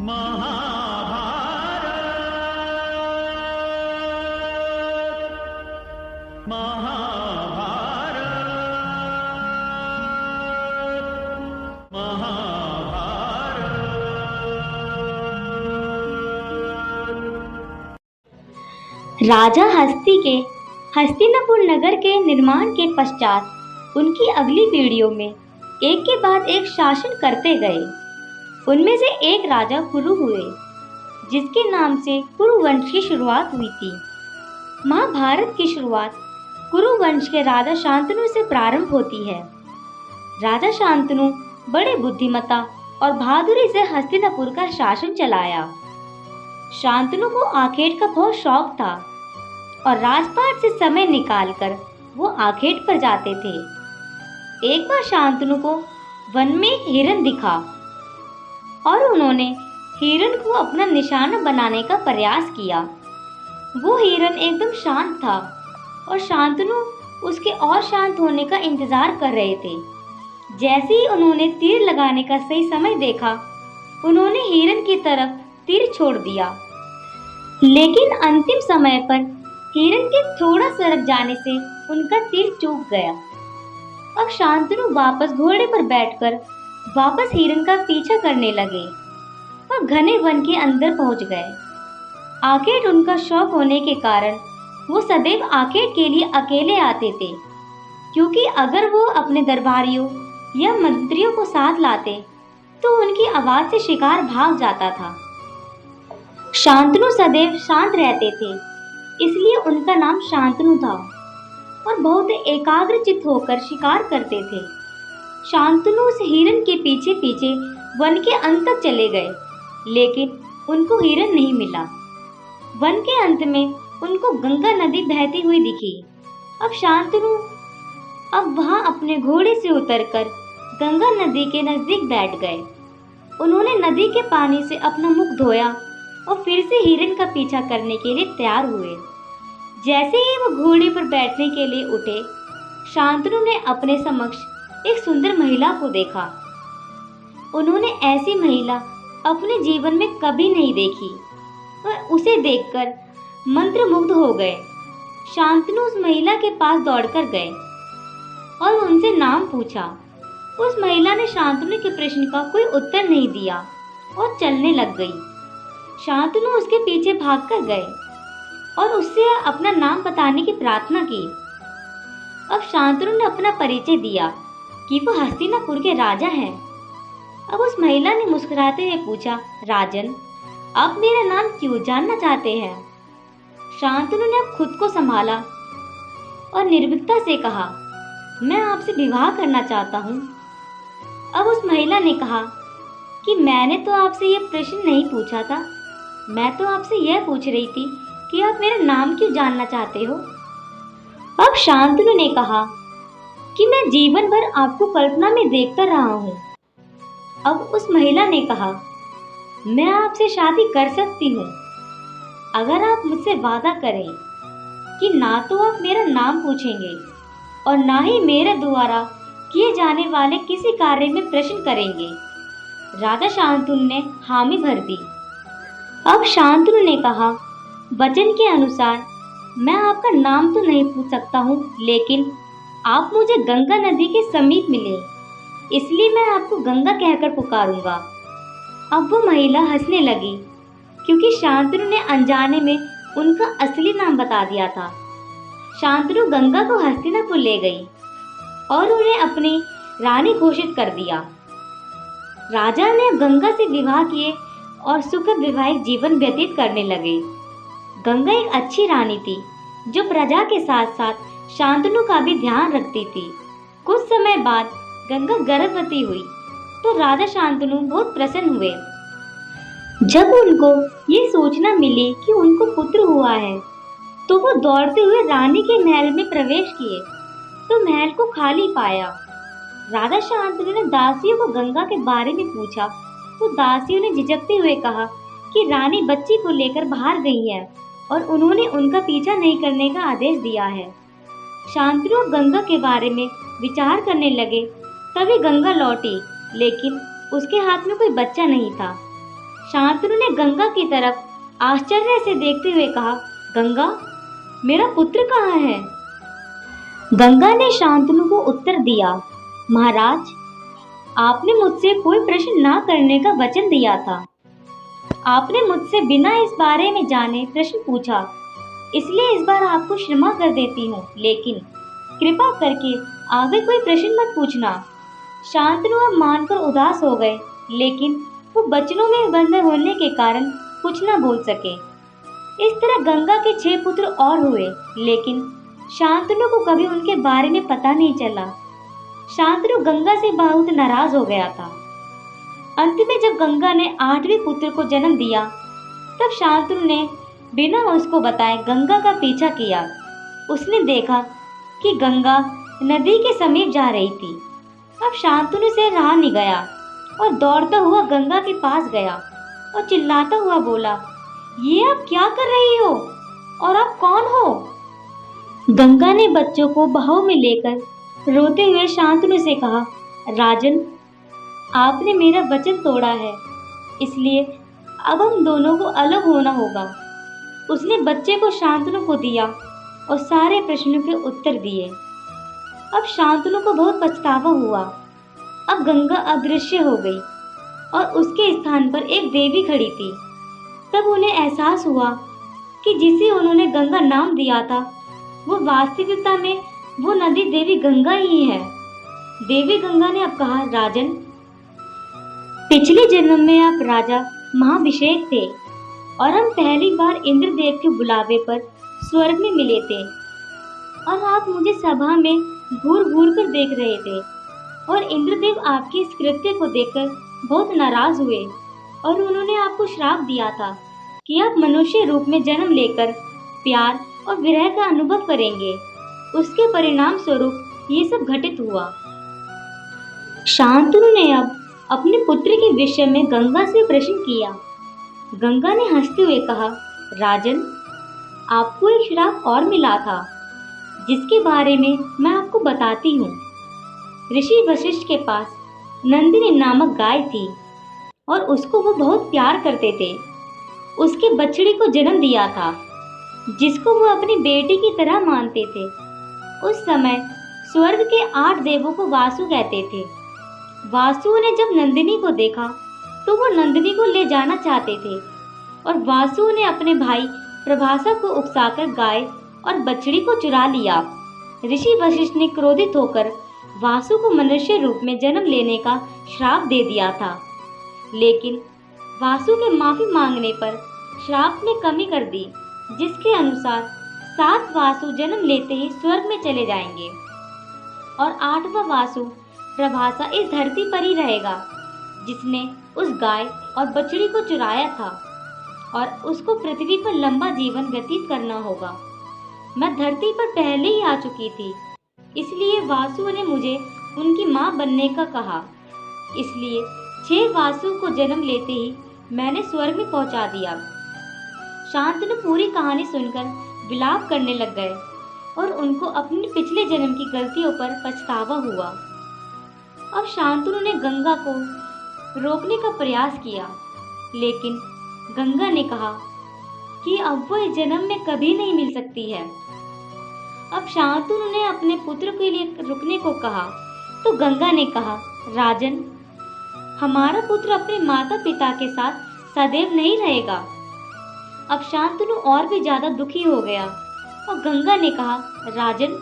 महाभारत महाभारत महाभारत। राजा हस्ती के हस्तिनापुर नगर के निर्माण के पश्चात उनकी अगली पीढ़ियों में एक के बाद एक शासन करते गए। उनमें से एक राजा कुरु हुए, जिसके नाम से कुरु वंश की शुरुआत हुई थी। महाभारत की शुरुआत कुरु वंश के राजा शांतनु से प्रारंभ होती है। राजा शांतनु बड़े बुद्धिमत्ता और बहादुरी से हस्तिनापुर का शासन चलाया। शांतनु को आखेट का बहुत शौक था और राजपाट से समय निकालकर वो आखेट पर जाते थे। एक बार शांतनु को वन में एक हिरन दिखा और उन्होंने हिरन को अपना निशाना बनाने का प्रयास किया। वो हिरन एकदम शांत था और शांतनु उसके और शांत होने का इंतजार कर रहे थे। जैसे ही उन्होंने तीर लगाने का सही समय देखा, उन्होंने हिरन की तरफ तीर छोड़ दिया, लेकिन अंतिम समय पर हिरन के थोड़ा सरक जाने से उनका तीर चूक गया। अब शांतनु वापस घोड़े पर बैठकर वापस हिरन का पीछा करने लगे और घने वन के अंदर पहुंच गए। आखेट उनका शौक होने के कारण वो सदैव आखेट के लिए अकेले आते थे, क्योंकि अगर वो अपने दरबारियों या मंत्रियों को साथ लाते तो उनकी आवाज से शिकार भाग जाता था। शांतनु सदैव शांत रहते थे, इसलिए उनका नाम शांतनु था और बहुत एकाग्रचित्त होकर शिकार करते थे। शांतनु उस हिरन के पीछे पीछे वन के अंत तक चले गए, लेकिन उनको हिरन नहीं मिला। वन के अंत में उनको गंगा नदी बहती हुई दिखी। अब शांतनु वहां अपने घोड़े से उतरकर गंगा नदी के नजदीक बैठ गए। उन्होंने नदी के पानी से अपना मुख धोया और फिर से हिरन का पीछा करने के लिए तैयार हुए। जैसे ही वो घोड़े पर बैठने के लिए उठे, शांतनु ने अपने समक्ष एक सुंदर महिला को देखा। उन्होंने ऐसी महिला अपने जीवन में कभी नहीं देखी और उसे देखकर मंत्रमुग्ध हो गए। शांतनु उस महिला के पास दौड़कर गए और उनसे नाम पूछा। उस महिला ने शांतनु के प्रश्न का कोई उत्तर नहीं दिया और चलने लग गई। शांतनु उसके पीछे भागकर गए और उससे अपना नाम बताने की प्रार्थना की। अब शांतनु ने अपना परिचय दिया कि वो हस्तिनापुर के राजा हैं। अब उस महिला ने मुस्कुराते हुए पूछा, राजन, आप मेरा नाम क्यों जानना चाहते हैं? शांतनु ने अब खुद को संभाला और निर्भीकता से कहा, मैं आपसे विवाह करना चाहता हूँ। अब उस महिला ने कहा कि मैंने तो आपसे यह प्रश्न नहीं पूछा था, मैं तो आपसे यह पूछ रही थी कि आप मेरा नाम क्यों जानना चाहते हो? अब शांतनु ने कहा कि मैं जीवन भर आपको कल्पना में देखता रहा हूँ। अब उस महिला ने कहा, मैं आपसे शादी कर सकती हूँ अगर आप मुझसे वादा करें कि ना तो आप मेरा नाम पूछेंगे और ना ही मेरे द्वारा किए जाने वाले किसी कार्य में प्रश्न करेंगे। राजा शांतनु ने हामी भर दी। अब शांतनु ने कहा, वचन के अनुसार मैं आपका नाम तो नहीं पूछ सकता हूँ, लेकिन आप मुझे गंगा नदी के समीप मिले, इसलिए मैं आपको गंगा कहकर पुकारूंगा। अब वो महिला हंसने लगी, क्योंकि शांतनु ने अनजाने में उनका असली नाम बता दिया था। शांतनु गंगा को हस्तिनापुर ले गई और उन्हें अपनी रानी घोषित कर दिया। राजा ने गंगा से विवाह किए और सुखद वैवाहिक जीवन व्यतीत करने लगे। गंगा एक अच्छी रानी थी, जो प्रजा के साथ साथ शांतनु का भी ध्यान रखती थी। कुछ समय बाद गंगा गर्भवती हुई तो राजा शांतनु बहुत प्रसन्न हुए। जब उनको ये सूचना मिली कि उनको पुत्र हुआ है, तो वो दौड़ते हुए रानी के महल में प्रवेश किए तो महल को खाली पाया। राजा शांतनु ने दासियों को गंगा के बारे में पूछा तो दासियों ने झिझकते हुए कहा कि रानी बच्ची को लेकर बाहर गई है और उन्होंने उनका पीछा नहीं करने का आदेश दिया है। शांतनु गंगा के बारे में विचार करने लगे। तभी गंगा लौटी, लेकिन उसके हाथ में कोई बच्चा नहीं था। शांतनु ने गंगा की तरफ आश्चर्य से देखते हुए कहा, गंगा, मेरा पुत्र कहाँ है? गंगा ने शांतनु को उत्तर दिया, महाराज, आपने मुझसे कोई प्रश्न ना करने का वचन दिया था। आपने मुझसे बिना इस बारे में जाने प्रश्न पूछा, इसलिए इस बार आपको क्षमा कर देती हूँ, लेकिन कृपा करके आगे कोई प्रश्न मत पूछना। शांतनु अब मानकर उदास हो गए, लेकिन वो बचनों में बंद होने के कारण कुछ न बोल सके। इस तरह गंगा के 6 पुत्र और हुए, लेकिन शांतनु को कभी उनके बारे में पता नहीं चला। शांतनु गंगा से बहुत नाराज हो गया था। अंत में जब गंगा ने 8वें पुत्र को जन्म दिया, तब शांतनु ने बिना उसको बताए गंगा का पीछा किया। उसने देखा कि गंगा नदी के समीप जा रही थी। अब शांतनु से रहा नहीं गया और दौड़ता हुआ गंगा के पास गया और चिल्लाता हुआ बोला, ये आप क्या कर रही हो और आप कौन हो? गंगा ने बच्चों को बाहों में लेकर रोते हुए शांतनु से कहा, राजन, आपने मेरा वचन तोड़ा है, इसलिए अब हम दोनों को अलग होना होगा। उसने बच्चे को शांतनु को दिया और सारे प्रश्नों के उत्तर दिए। अब शांतनु को बहुत पछतावा हुआ। अब गंगा अदृश्य हो गई और उसके स्थान पर एक देवी खड़ी थी। तब उन्हें एहसास हुआ कि जिसे उन्होंने गंगा नाम दिया था, वो वास्तविकता में वो नदी देवी गंगा ही है। देवी गंगा ने अब कहा, राजन, पिछले जन्म में आप राजा महाभिषेक थे और हम पहली बार इंद्रदेव के बुलावे पर स्वर्ग में मिले थे और आप मुझे सभा में घूर घूर कर देख रहे थे और इंद्रदेव आपके इस कृत्य को देखकर बहुत नाराज हुए और उन्होंने आपको श्राप दिया था कि आप मनुष्य रूप में जन्म लेकर प्यार और विरह का अनुभव करेंगे। उसके परिणाम स्वरूप ये सब घटित हुआ। शांतनु ने अब अपने पुत्र के विषय में गंगा से प्रश्न किया। गंगा ने हंसते हुए कहा, राजन, आपको एक श्राप और मिला था जिसके बारे में मैं आपको बताती हूँ। ऋषि वशिष्ठ के पास नंदिनी नामक गाय थी और उसको वो बहुत प्यार करते थे। उसके बछड़ी को जन्म दिया था जिसको वो अपनी बेटी की तरह मानते थे। उस समय स्वर्ग के 8 देवों को वासु कहते थे। वासु ने जब नंदिनी को देखा तो वो नंदिनी को ले जाना चाहते थे और वासु ने अपने भाई प्रभासा को उकसाकर गाय और बछड़ी को चुरा लिया। ऋषि वशिष्ठ ने क्रोधित होकर वासु को मनुष्य रूप में जन्म लेने का श्राप दे दिया था, लेकिन वासु के माफी मांगने पर श्राप में कमी कर दी, जिसके अनुसार 7 वासु जन्म लेते ही स्वर्ग में चले जाएंगे और 8वां वासु प्रभासा इस धरती पर ही रहेगा जिसने उस गाय और बछड़ी को चुराया था और उसको पृथ्वी पर लंबा जीवन व्यतीत करना होगा। मैं धरती पर पहले ही आ चुकी थी, इसलिए वासु ने मुझे उनकी माँ बनने का कहा। इसलिए 6 वासु को जन्म लेते ही मैंने स्वर्ग में पहुंचा दिया। शांतनु पूरी कहानी सुनकर विलाप करने लग गए और उनको अपने पिछले जन्म की गलतियों पर पछतावा हुआ। अब शांतनु ने गंगा को रोकने का प्रयास किया, लेकिन गंगा ने कहा कि अब वो इस जन्म में कभी नहीं मिल सकती है। अब शांतनु ने अपने पुत्र के लिए रुकने को कहा तो गंगा ने कहा, राजन, हमारा पुत्र अपने माता पिता के साथ सदैव नहीं रहेगा। अब शांतनु और भी ज्यादा दुखी हो गया और गंगा ने कहा, राजन,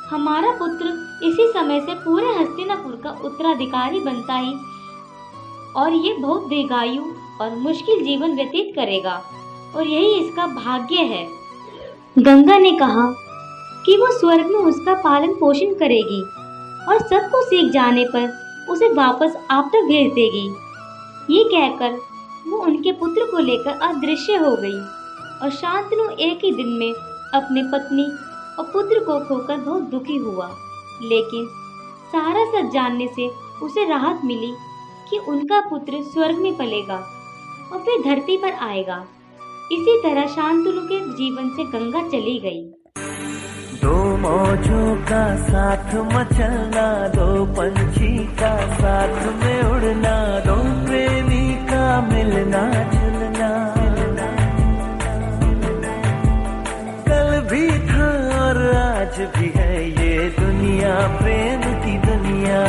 हमारा पुत्र इसी समय से पूरे हस्तिनापुर का उत्तराधिकारी बनता ही और ये बहुत दीर्घायु और मुश्किल जीवन व्यतीत करेगा और यही इसका भाग्य है। गंगा ने कहा कि वो स्वर्ग में उसका पालन पोषण करेगी और सबको सीख जाने पर उसे वापस आप तक भेज देगी। ये कहकर वो उनके पुत्र को लेकर अदृश्य हो गई और शांतनु एक ही दिन में अपनी पत्नी और पुत्र को खोकर बहुत दुखी हुआ, लेकिन सारा सच जानने से उसे राहत मिली कि उनका पुत्र स्वर्ग में पलेगा और फिर धरती पर आएगा। इसी तरह शांतनु के जीवन से गंगा चली गई। 2 मौजों का साथ मचलना, 2 पंछी का साथ में उड़ना, 2 प्रेमी का मिलना जुलना, कल भी था और आज भी है ये दुनिया, प्रेम की दुनिया।